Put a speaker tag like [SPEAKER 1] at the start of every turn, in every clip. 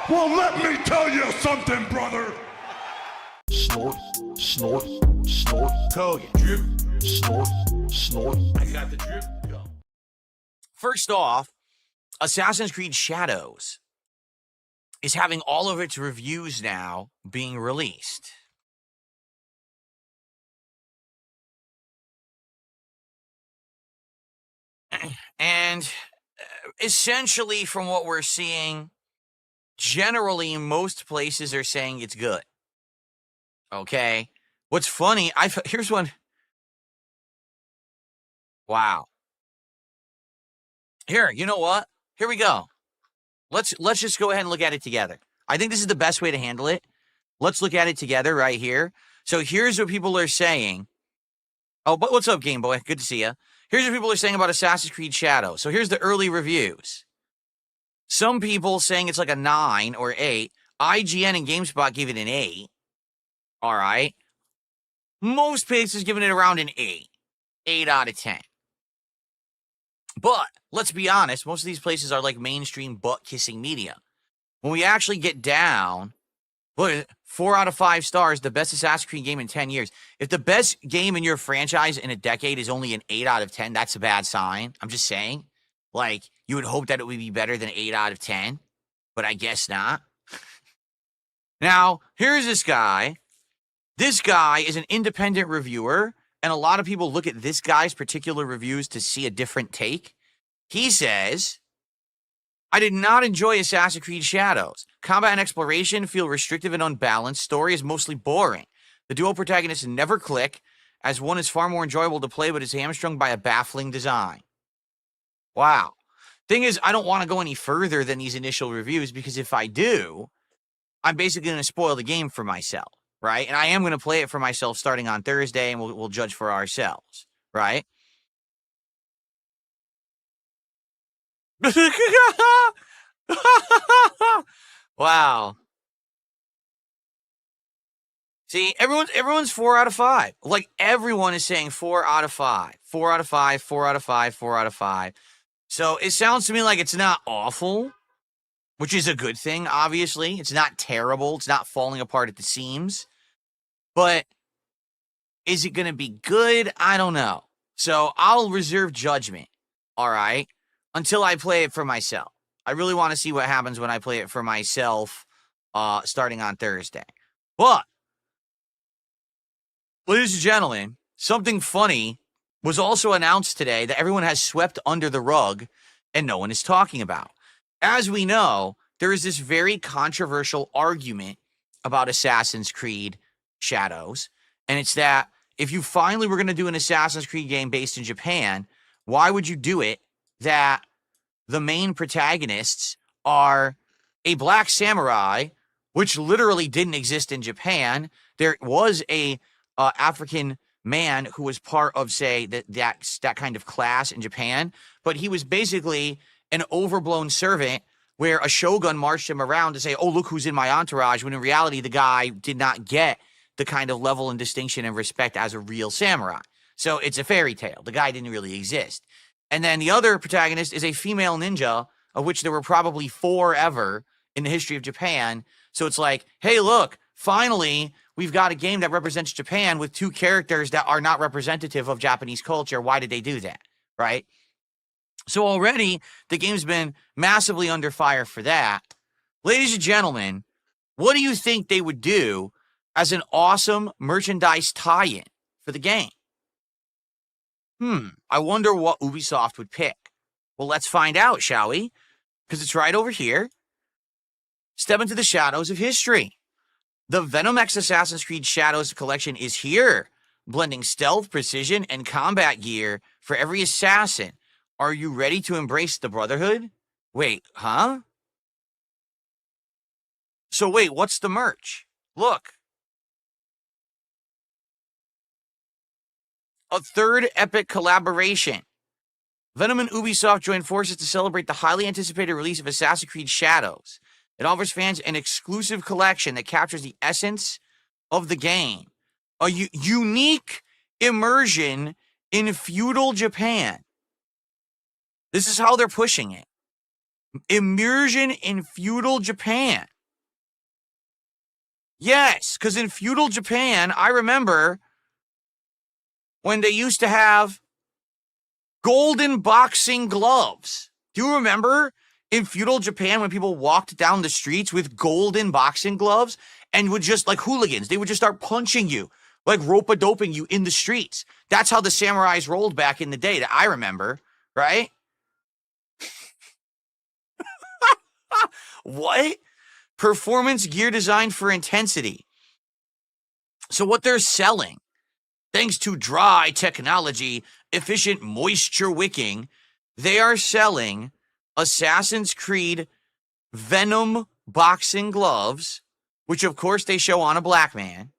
[SPEAKER 1] Well, let me tell you something, brother.
[SPEAKER 2] Snort, snort, snort.
[SPEAKER 1] Kogan. Drip.
[SPEAKER 2] Snort, snort.
[SPEAKER 1] I got the drip. Go.
[SPEAKER 3] First off, Assassin's Creed Shadows is having all of its reviews now being released. And essentially, from what we're seeing, generally, most places are saying it's good. Okay? What's funny, here's one. Wow. Here, you know what? Here we go. Let's just go ahead and look at it together. I think this is the best way to handle it. Let's look at it together right here. So here's what people are saying. Oh, but what's up, Game Boy? Good to see you. Here's what people are saying about Assassin's Creed Shadows. So here's the early reviews. Some people saying it's like a 9 or 8. IGN and GameSpot give it an 8. All right. Most places giving it around an 8. 8 out of 10. But let's be honest, most of these places are like mainstream butt-kissing media. When we actually get down, look, 4 out of 5 stars, the best Assassin's Creed game in 10 years. If the best game in your franchise in a decade is only an 8 out of 10, that's a bad sign. I'm just saying. Like, you would hope that it would be better than 8 out of 10, but I guess not. Now, here's this guy. This guy is an independent reviewer, and a lot of people look at this guy's particular reviews to see a different take. He says, I did not enjoy Assassin's Creed Shadows. Combat and exploration feel restrictive and unbalanced. Story is mostly boring. The dual protagonists never click, as one is far more enjoyable to play but is hamstrung by a baffling design. Wow. Thing is, I don't want to go any further than these initial reviews, because if I do, I'm basically going to spoil the game for myself, right? And I am going to play it for myself starting on Thursday, and we'll judge for ourselves, right? Wow. See, everyone's 4 out of 5. Like, everyone is saying 4 out of 5. 4 out of 5, 4 out of 5, 4 out of 5. So it sounds to me like it's not awful, which is a good thing, obviously. It's not terrible. It's not falling apart at the seams. But is it going to be good? I don't know. So I'll reserve judgment, all right, until I play it for myself. I really want to see what happens when I play it for myself starting on Thursday. But, ladies and gentlemen, something funny was also announced today that everyone has swept under the rug and no one is talking about. As we know, there is this very controversial argument about Assassin's Creed Shadows, and it's that if you finally were going to do an Assassin's Creed game based in Japan, why would you do it that the main protagonists are a black samurai, which literally didn't exist in Japan? There was a African man who was part of, say, that kind of class in Japan, but he was basically an overblown servant where a shogun marched him around to say, oh, look who's in my entourage, when in reality, the guy did not get the kind of level and distinction and respect as a real samurai. So it's a fairy tale. The guy didn't really exist. And then the other protagonist is a female ninja, of which there were probably 4 ever in the history of Japan. So it's like, hey, look, finally, we've got a game that represents Japan with 2 characters that are not representative of Japanese culture. Why did they do that, right? So already, the game's been massively under fire for that. Ladies and gentlemen, what do you think they would do as an awesome merchandise tie-in for the game? I wonder what Ubisoft would pick. Well, let's find out, shall we? Because it's right over here. Step into the shadows of history. The Venom X Assassin's Creed Shadows collection is here, blending stealth, precision, and combat gear for every assassin. Are you ready to embrace the Brotherhood? Wait, huh? So wait, what's the merch? Look. A third epic collaboration. Venom and Ubisoft joined forces to celebrate the highly anticipated release of Assassin's Creed Shadows. It offers fans an exclusive collection that captures the essence of the game. A unique immersion in feudal Japan. This is how they're pushing it. Immersion in feudal Japan. Yes, because in feudal Japan, I remember when they used to have golden boxing gloves. Do you remember in feudal Japan when people walked down the streets with golden boxing gloves and would just, like hooligans, they would just start punching you, like rope-a-doping you in the streets? That's how the samurais rolled back in the day that I remember, right? What? Performance gear designed for intensity. So what they're selling, thanks to dry technology, efficient moisture wicking, they are selling Assassin's Creed Venom boxing gloves, which of course they show on a black man.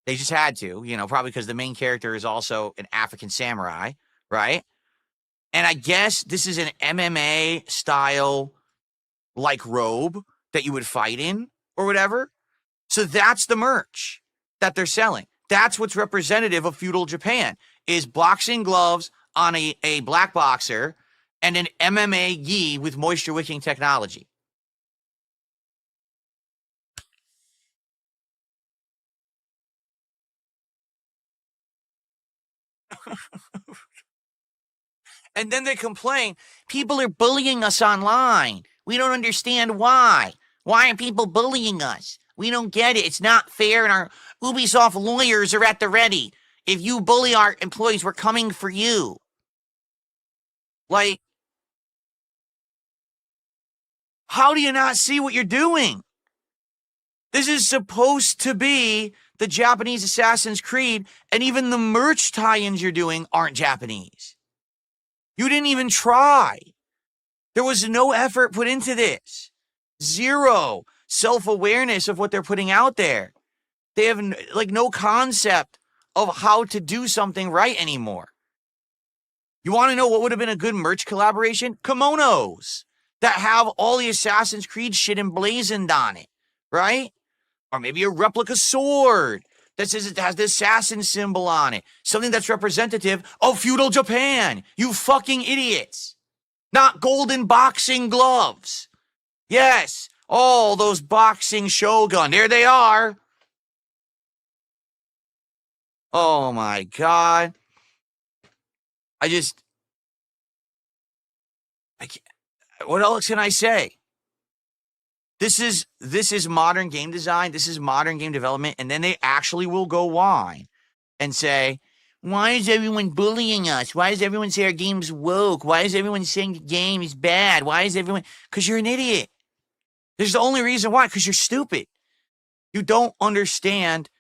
[SPEAKER 3] They just had to, probably because the main character is also an African samurai, right? And I guess this is an MMA style like robe that you would fight in or whatever. So that's the merch that they're selling. That's what's representative of feudal Japan, is boxing gloves on a black boxer and an MMA gi with moisture wicking technology. And then they complain, people are bullying us online. We don't understand why. Why are people bullying us? We don't get it. It's not fair, and our Ubisoft lawyers are at the ready. If you bully our employees, we're coming for you. Like, how do you not see what you're doing? This is supposed to be the Japanese Assassin's Creed, and even the merch tie-ins you're doing aren't Japanese. You didn't even try. There was no effort put into this. Zero self-awareness of what they're putting out there. They have no concept of how to do something right anymore. You want to know what would have been a good merch collaboration? Kimonos that have all the Assassin's Creed shit emblazoned on it, right? Or maybe a replica sword that says it has the assassin symbol on it. Something that's representative of feudal Japan. You fucking idiots. Not golden boxing gloves. Yes, all those boxing shogun. There they are. Oh my God. I can't, what else can I say? This is modern game design. This is modern game development. And then they actually will go whine and say, why is everyone bullying us? Why does everyone say our game's woke? Why is everyone saying the game is bad? Why is everyone? Because you're an idiot. There's the only reason why, because you're stupid. You don't understand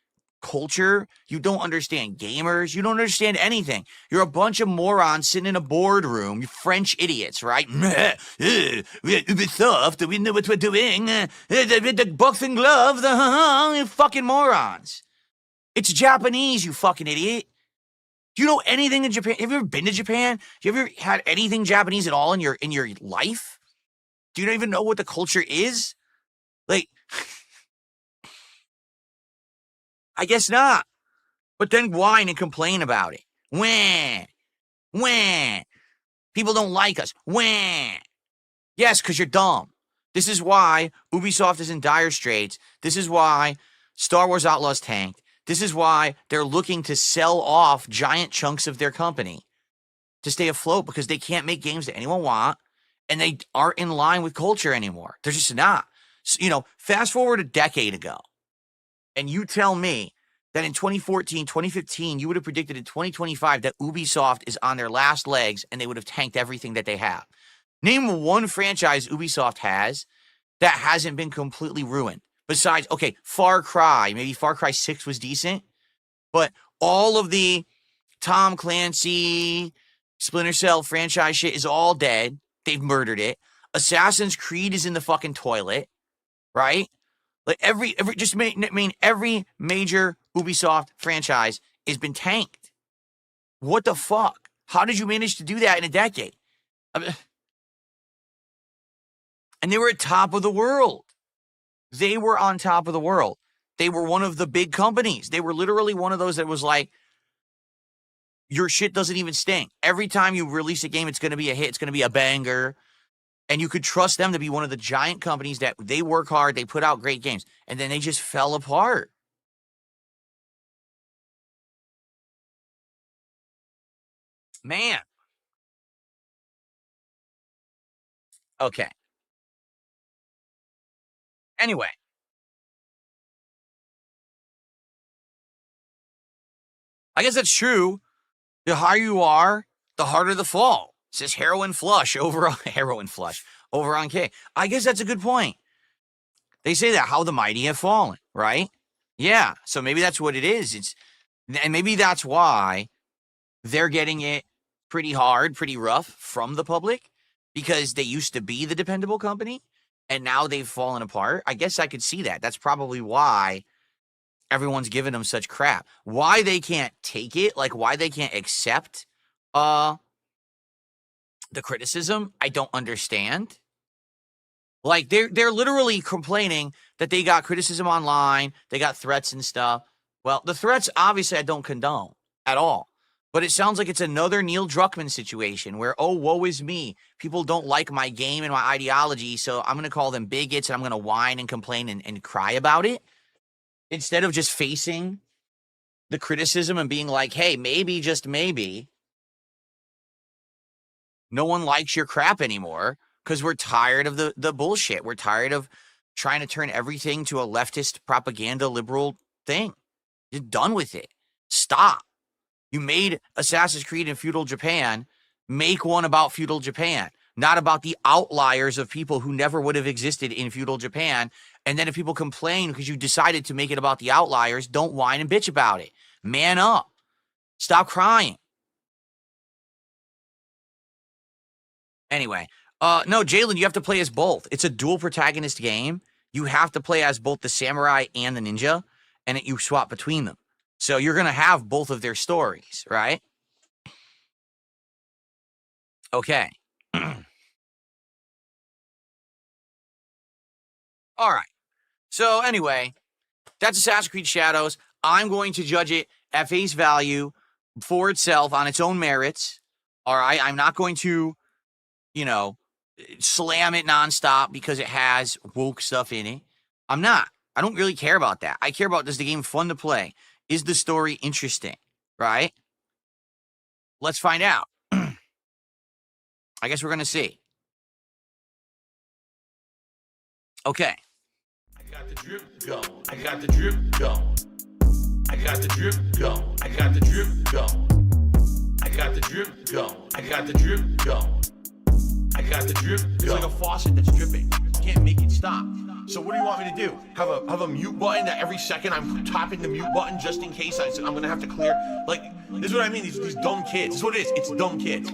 [SPEAKER 3] culture. You don't understand gamers. You don't understand anything. You're a bunch of morons sitting in a boardroom. You French idiots, right? Ubisoft, we know what we're doing. The boxing gloves, you fucking morons. It's Japanese, you fucking idiot. Do you know anything in Japan? Have you ever been to Japan? Have you ever had anything Japanese at all in your life? Do you not even know what the culture is? Like, I guess not. But then whine and complain about it. Wah. People don't like us. Wah. Yes, because you're dumb. This is why Ubisoft is in dire straits. This is why Star Wars Outlaws tanked. This is why they're looking to sell off giant chunks of their company to stay afloat, because they can't make games that anyone want, and they aren't in line with culture anymore. They're just not. So, fast forward a decade ago, and you tell me that in 2014, 2015, you would have predicted in 2025 that Ubisoft is on their last legs and they would have tanked everything that they have. Name one franchise Ubisoft has that hasn't been completely ruined. Besides, okay, Far Cry. Maybe Far Cry 6 was decent, but all of the Tom Clancy, Splinter Cell franchise shit is all dead. They've murdered it. Assassin's Creed is in the fucking toilet, right? Like every major Ubisoft franchise has been tanked. What the fuck? How did you manage to do that in a decade? And they were at top of the world. They were on top of the world. They were one of the big companies. They were literally one of those that was like, your shit doesn't even stink. Every time you release a game, it's going to be a hit. It's going to be a banger. And you could trust them to be one of the giant companies that they work hard, they put out great games, and then they just fell apart. Man. Okay. Anyway. I guess that's true. The higher you are, the harder the fall. It says heroin flush over on heroin flush over on K. I guess that's a good point. They say that how the mighty have fallen, right? Yeah. So maybe that's what it is. And maybe that's why they're getting it pretty hard, pretty rough from the public, because they used to be the dependable company and now they've fallen apart. I guess I could see that. That's probably why everyone's giving them such crap. Why they can't take it, like why they can't accept the criticism, I don't understand. Like they're literally complaining that they got criticism online, they got threats and stuff. Well, the threats obviously I don't condone at all. But it sounds like it's another Neil Druckmann situation where, oh, woe is me. People don't like my game and my ideology, so I'm going to call them bigots and I'm going to whine and complain and cry about it. Instead of just facing the criticism and being like, hey, maybe, just maybe, no one likes your crap anymore because we're tired of the bullshit. We're tired of trying to turn everything to a leftist propaganda liberal thing. You're done with it. Stop. You made Assassin's Creed in feudal Japan. Make one about feudal Japan, not about the outliers of people who never would have existed in feudal Japan. And then if people complain because you decided to make it about the outliers, don't whine and bitch about it. Man up. Stop crying. Anyway, no, Jalen, you have to play as both. It's a dual protagonist game. You have to play as both the samurai and the ninja, and you swap between them. So you're going to have both of their stories, right? Okay. All right. So anyway, that's Assassin's Creed Shadows. I'm going to judge it at face value for itself on its own merits. All right. I'm not going to, slam it nonstop because it has woke stuff in it. I'm not. I don't really care about that. I care about, is the game fun to play? Is the story interesting? Right? Let's find out. I guess we're going to see. Okay.
[SPEAKER 1] I got the drip going. I got the drip going. I got the drip going. I got the drip going. I got the drip going. I got the drip going. I got the drip going. It's like a faucet that's dripping. You can't make it stop. So what do you want me to do? Have a mute button that every second I'm tapping the mute button just in case I'm gonna have to clear? Like, this is what I mean. These dumb kids. This is what it is. It's dumb kids.